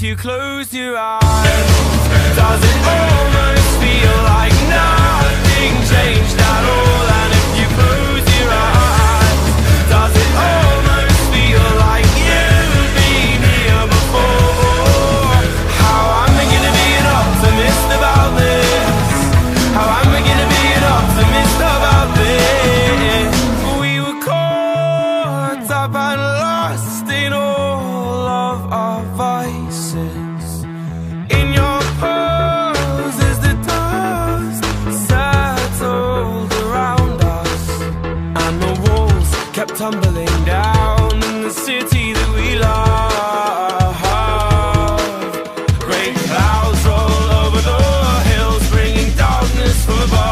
if you close your eyes, does it almost feel like nothing changed at all? And if you close your eyes, does it almost feel like you've been here before? How am I gonna be an optimist about this? How am I gonna be an optimist about this? We were caught up and lost in all of our vices. In your pose as the dust settled around us, and the walls kept tumbling down in the city that we love. Great clouds roll over the hills, bringing darkness from above.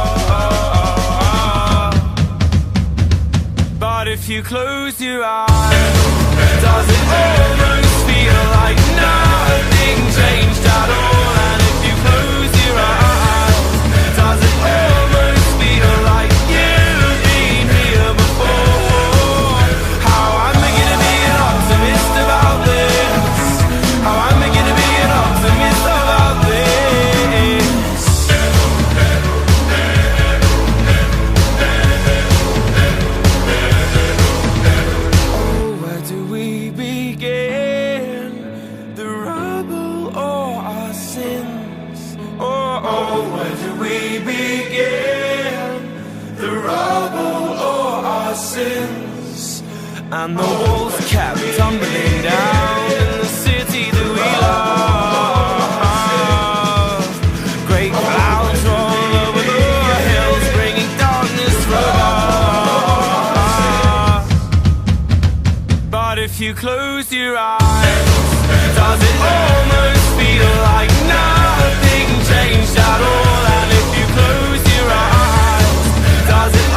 But if you close your eyes, does it almost feel like nothing changed at all? And if you close your eyes, does it almost feel like you've been here before? How am I gonna be an optimist about this? How am I gonna be an optimist about this? Oh, where do we begin? The rubble or our sins? Oh, where do we begin? The rubble or our sins? And the walls kept tumbling down in the city that we love. Great clouds roll over the hills, bringing darkness from above. But if you close your eyes, does it almost feel like nothing changed at all? And if you close your eyes, does it